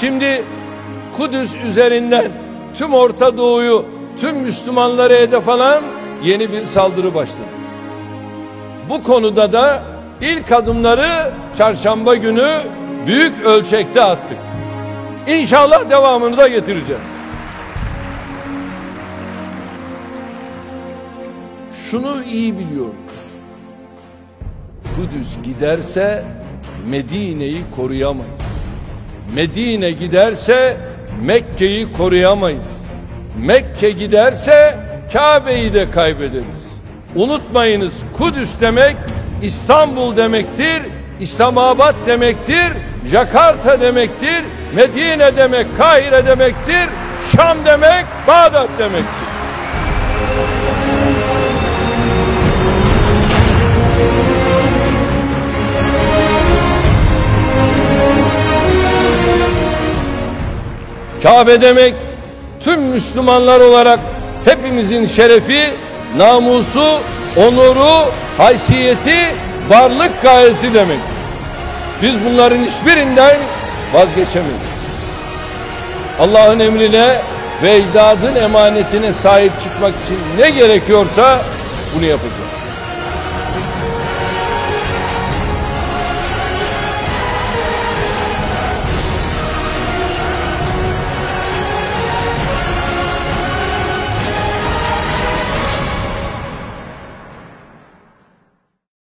Şimdi Kudüs üzerinden tüm Orta Doğu'yu, tüm Müslümanları hedef alan yeni bir saldırı başladı. Bu konuda da ilk adımları çarşamba günü büyük ölçekte attık. İnşallah devamını da getireceğiz. Şunu iyi biliyoruz. Kudüs giderse Medine'yi koruyamayız. Medine giderse Mekke'yi koruyamayız. Mekke giderse Kabe'yi de kaybederiz. Unutmayınız, Kudüs demek İstanbul demektir, İslamabad demektir, Jakarta demektir, Medine demek Kahire demektir, Şam demek Bağdat demektir. Kabe demek tüm Müslümanlar olarak hepimizin şerefi, namusu, onuru, haysiyeti, varlık gayesi demek. Biz bunların hiçbirinden vazgeçemeyiz. Allah'ın emrine ve ecdadın emanetine sahip çıkmak için ne gerekiyorsa bunu yapacağız.